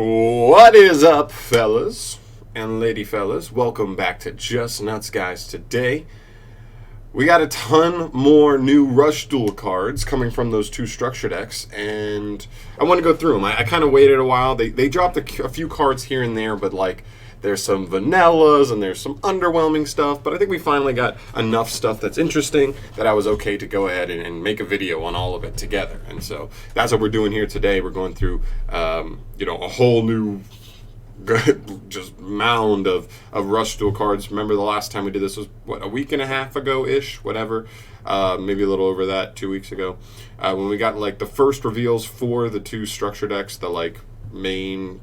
What is up, fellas and lady fellas? Welcome back to Just Nuts, guys. Today, we got a ton more new Rush Duel cards coming from those two structure decks, and I want to go through them. I kind of waited a while. They dropped a few cards here and there, but like there's some vanillas and there's some underwhelming stuff, but I think we finally got enough stuff that's interesting that I was okay to go ahead and make a video on all of it together. And so that's what we're doing here today. We're going through, a whole new just mound of Rush Duel cards. Remember the last time we did this was, a week and a half ago-ish, whatever. Maybe a little over that, 2 weeks ago. When we got like the first reveals for the two structure decks, the like main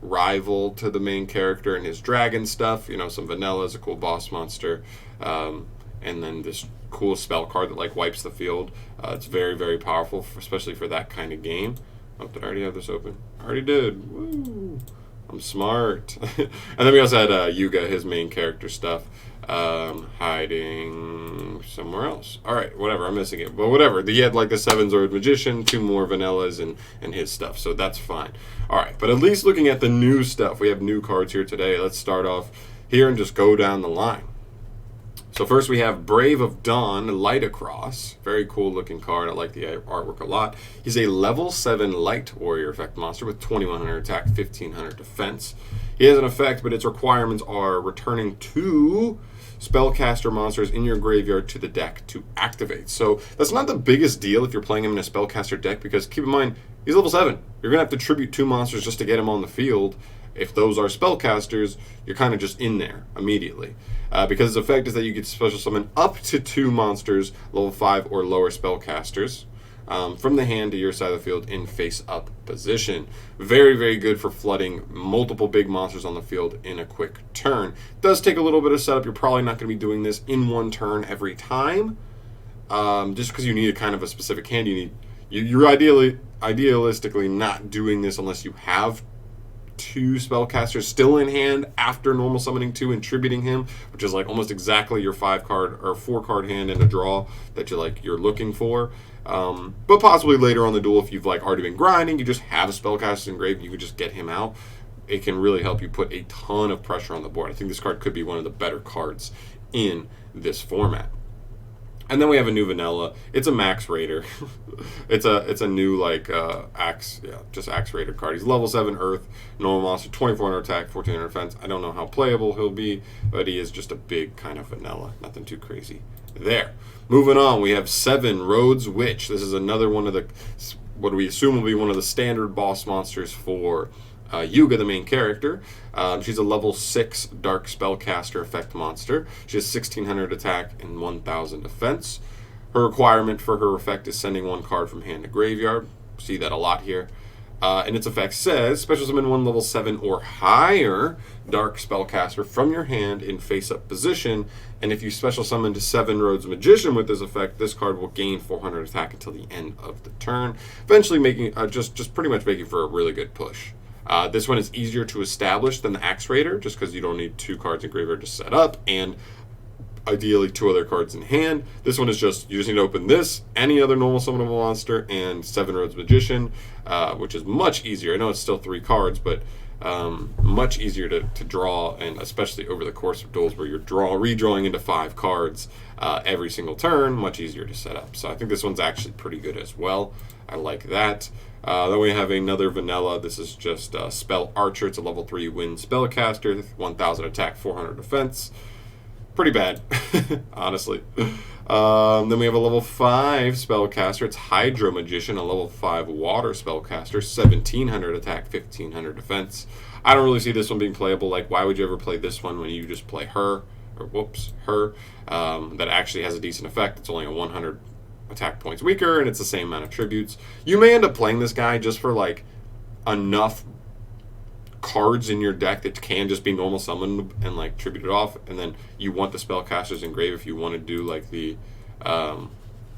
rival to the main character and his dragon stuff, some vanillas, a cool boss monster, and then this cool spell card that like wipes the field. It's very, very powerful, especially for that kind of game. Oh, did I already have this open? I already did. Woo! I'm smart. And then we also had Yuga, his main character stuff, hiding somewhere else. All right, whatever, I'm missing it. But whatever, he had like the 7-Zord Magician, 2 more vanillas, and his stuff, so that's fine. All right, but at least looking at the new stuff, we have new cards here today. Let's start off here and just go down the line. So first we have Brave of Dawn, Light Across. Very cool looking card. I like the artwork a lot. He's a level 7 Light Warrior effect monster with 2100 attack, 1500 defense. He has an effect, but its requirements are returning 2 spellcaster monsters in your graveyard to the deck to activate. So that's not the biggest deal if you're playing him in a spellcaster deck, because keep in mind, he's level 7. You're going to have to tribute 2 monsters just to get him on the field. If those are spellcasters, you're kind of just in there immediately. Because its effect is that you get special summon up to 2 monsters, level 5 or lower spellcasters, from the hand to your side of the field in face-up position. Very, very good for flooding multiple big monsters on the field in a quick turn. Does take a little bit of setup. You're probably not going to be doing this in one turn every time. Just because you need a kind of a specific hand, you're idealistically not doing this unless you have 2 spellcasters still in hand after normal summoning 2 and tributing him, which is like almost exactly your 5-card or 4-card hand in a draw that you're looking for. But possibly later on the duel, if you've like already been grinding, you just have a spellcaster engraved, you can just get him out. It can really help you put a ton of pressure on the board. I think this card could be one of the better cards in this format. And then we have a new vanilla. It's a max raider. it's a new like axe raider card. He's level 7 Earth, normal monster, 2400 attack, 1400 defense. I don't know how playable he'll be, but he is just a big kind of vanilla. Nothing too crazy there. Moving on, we have 7 Rhodes Witch. This is another one of the what we assume will be one of the standard boss monsters for Yuga, the main character. She's a level 6 Dark Spellcaster effect monster. She has 1600 attack and 1000 defense. Her requirement for her effect is sending 1 card from hand to graveyard. See that a lot here. And its effect says, special summon 1 level 7 or higher Dark Spellcaster from your hand in face-up position. And if you special summon to 7 Rhodes Magician with this effect, this card will gain 400 attack until the end of the turn. Eventually making, just pretty much making for a really good push. This one is easier to establish than the Axe Raider, just because you don't need 2 cards in graveyard to set up, and ideally 2 other cards in hand. This one is just, you just need to open this, any other normal summonable monster, and 7 Rhodes Magician, which is much easier. I know it's still 3 cards, but much easier to draw, and especially over the course of duels where you're redrawing into 5 cards every single turn, much easier to set up. So I think this one's actually pretty good as well. I like that. Then we have another vanilla. This is just Spell Archer. It's a level 3 wind spellcaster, 1000 attack, 400 defense. Pretty bad, honestly. Then we have a level 5 spellcaster. It's Hydro Magician, a level 5 water spellcaster, 1700 attack, 1500 defense. I don't really see this one being playable. Like, why would you ever play this one when you just play her? That actually has a decent effect. It's only a 100 attack points weaker, and it's the same amount of tributes. You may end up playing this guy just for like enough cards in your deck that can just be normal summoned and like tributed off, and then you want the spellcasters engraved if you want to do like the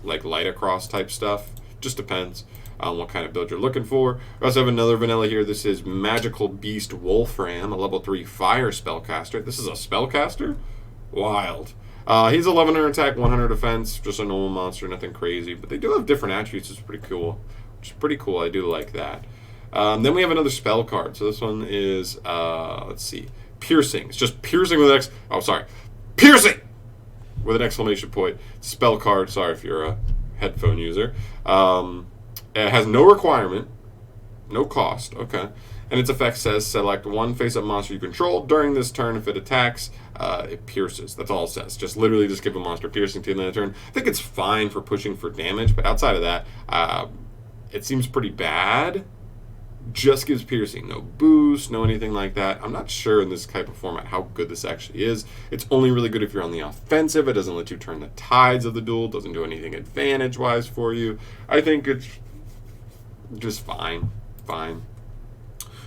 like Light Across type stuff. Just depends on what kind of build you're looking for. We also have another vanilla here. This is Magical Beast Wolfram, a level 3 fire spellcaster. This is a spellcaster? Wild. He's 1100 attack, 100 defense, just a normal monster, nothing crazy. But they do have different attributes, which is pretty cool. I do like that. Then we have another spell card. So this one is, let's see, Piercing. It's just Piercing with an Piercing! With an exclamation point. Spell card. Sorry if you're a headphone user. It has no requirement, no cost. Okay. And its effect says select one face-up monster you control. During this turn, if it attacks, it pierces. That's all it says. Just literally just give a monster piercing to the end of the turn. I think it's fine for pushing for damage, but outside of that, it seems pretty bad. Just gives piercing. No boost, no anything like that. I'm not sure in this type of format how good this actually is. It's only really good if you're on the offensive. It doesn't let you turn the tides of the duel. It doesn't do anything advantage-wise for you. I think it's just fine. Fine.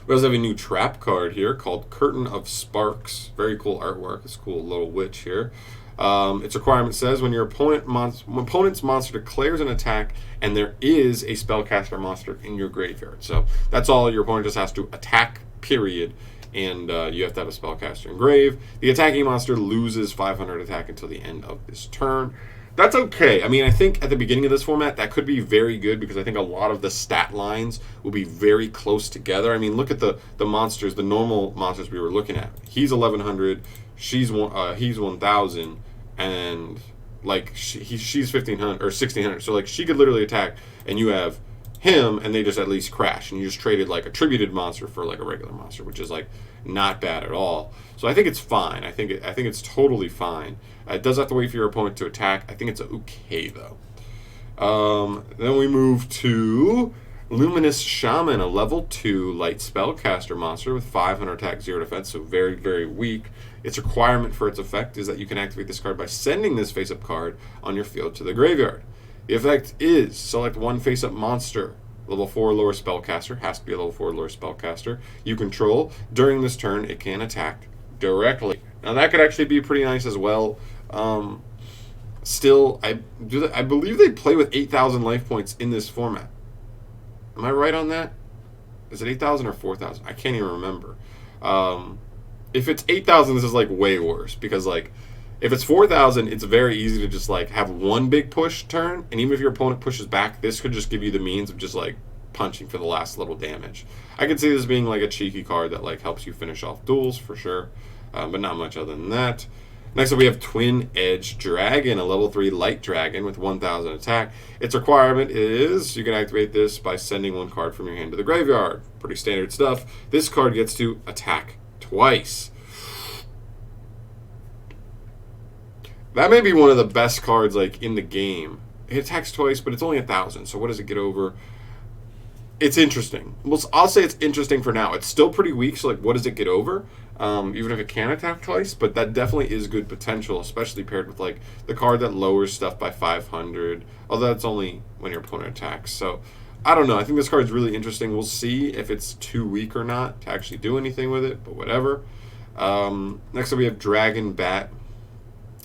We also have a new trap card here called Curtain of Sparks. Very cool artwork. It's a cool little witch here. Its requirement says when your opponent's monster declares an attack and there is a spellcaster monster in your graveyard. So that's all. Your opponent just has to attack, period. And you have to have a spellcaster in grave. The attacking monster loses 500 attack until the end of this turn. That's okay. I mean, I think at the beginning of this format, that could be very good because I think a lot of the stat lines will be very close together. I mean, look at the monsters, the normal monsters we were looking at. He's 1100, he's 1000, and like she's 1500 or 1600. So like she could literally attack, and you have him, and they just at least crash, and you just traded like attributed monster for like a regular monster, which is like not bad at all. So I think it's fine. I think it's totally fine. It does have to wait for your opponent to attack. I think it's okay though. Then we move to Luminous Shaman, a level 2 light spellcaster monster with 500 attack, 0 defense, so very, very weak. Its requirement for its effect is that you can activate this card by sending this face-up card on your field to the graveyard. The effect is select one face-up monster, level 4 lower spellcaster, has to be a level 4 lower spellcaster, you control. During this turn, it can attack directly. Now that could actually be pretty nice as well. Still, I believe they play with 8,000 life points in this format. Am I right on that? Is it 8,000 or 4,000? I can't even remember. If it's 8,000, this is like way worse because like if it's 4,000, it's very easy to just like have one big push turn, and even if your opponent pushes back, this could just give you the means of just like punching for the last little damage. I can see this being like a cheeky card that like helps you finish off duels for sure, but not much other than that. Next up, we have Twin Edge Dragon, a level 3 light dragon with 1,000 attack. Its requirement is you can activate this by sending one card from your hand to the graveyard. Pretty standard stuff. This card gets to attack twice. That may be one of the best cards like in the game. It attacks twice, but it's only 1,000. So what does it get over? It's interesting. Well, I'll say it's interesting for now. It's still pretty weak. So like, what does it get over? Even if it can attack twice, but that definitely is good potential, especially paired with like the card that lowers stuff by 500. Although that's only when your opponent attacks. So I don't know. I think this card is really interesting. We'll see if it's too weak or not to actually do anything with it. But whatever. Next up, we have DragonBat.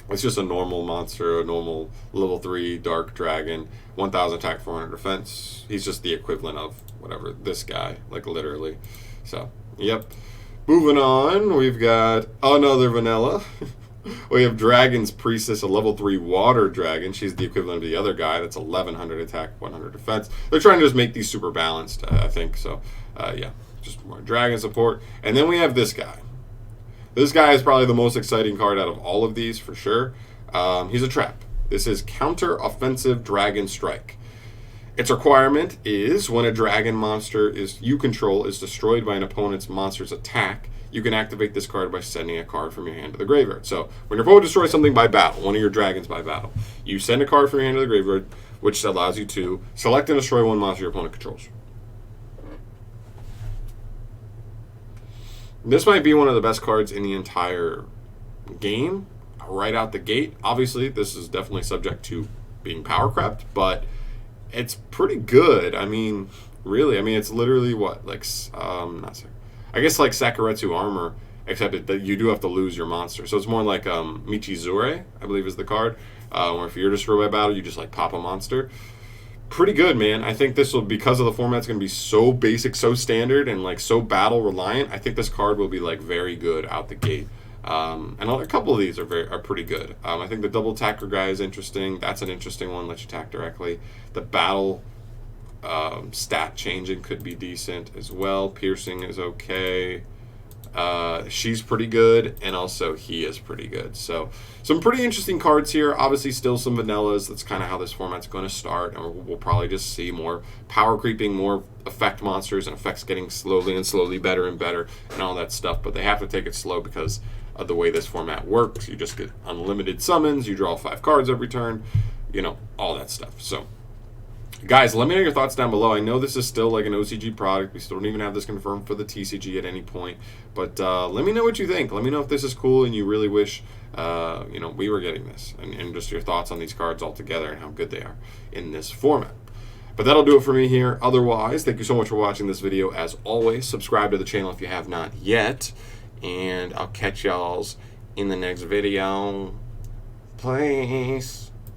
It's just a normal monster, a normal level 3 dark dragon, 1,000 attack, 400 defense. He's just the equivalent of whatever this guy, like literally. So, yep. Moving on, we've got another vanilla. We have Dragon's Priestess, a level 3 water dragon. She's the equivalent of the other guy. That's 1,100 attack, 100 defense. They're trying to just make these super balanced, I think. So, yeah, just more dragon support. And then we have this guy. This guy is probably the most exciting card out of all of these, for sure. He's a trap. This is Counter Offensive Dragon Strike. Its requirement is when a dragon monster you control is destroyed by an opponent's monster's attack, you can activate this card by sending a card from your hand to the graveyard. So when your opponent destroys something by battle, one of your dragons by battle, you send a card from your hand to the graveyard, which allows you to select and destroy one monster your opponent controls. This might be one of the best cards in the entire game, right out the gate. Obviously, this is definitely subject to being power crept, but it's pretty good. I mean, really, it's literally what, like, I guess like Sakuretsu armor, except that you do have to lose your monster. So it's more like Michizure, I believe is the card, where if you're destroyed by battle, you just like pop a monster. Pretty good, man. I think this will, because of the format's going to be so basic, so standard, and like so battle reliant, I think this card will be like very good out the gate. And a couple of these are pretty good. I think the double attacker guy is interesting. That's an interesting one. Let you attack directly. The battle Stat changing could be decent as well. Piercing is okay. She's pretty good, and also he is pretty good. So some pretty interesting cards here. Obviously still some vanillas. That's kind of how this format's going to start, and we'll probably just see more power creeping, more effect monsters, and effects getting slowly and slowly better and better, and all that stuff. But they have to take it slow because of the way this format works. You just get unlimited summons, you draw 5 cards every turn, you know, all that stuff. So guys, let me know your thoughts down below. I know this is still like an OCG product. We still don't even have this confirmed for the TCG at any point. But let me know what you think. Let me know if this is cool and you really wish, you know, we were getting this. And just your thoughts on these cards altogether and how good they are in this format. But that'll do it for me here. Otherwise, thank you so much for watching this video. As always, subscribe to the channel if you have not yet. And I'll catch y'all in the next video. Peace.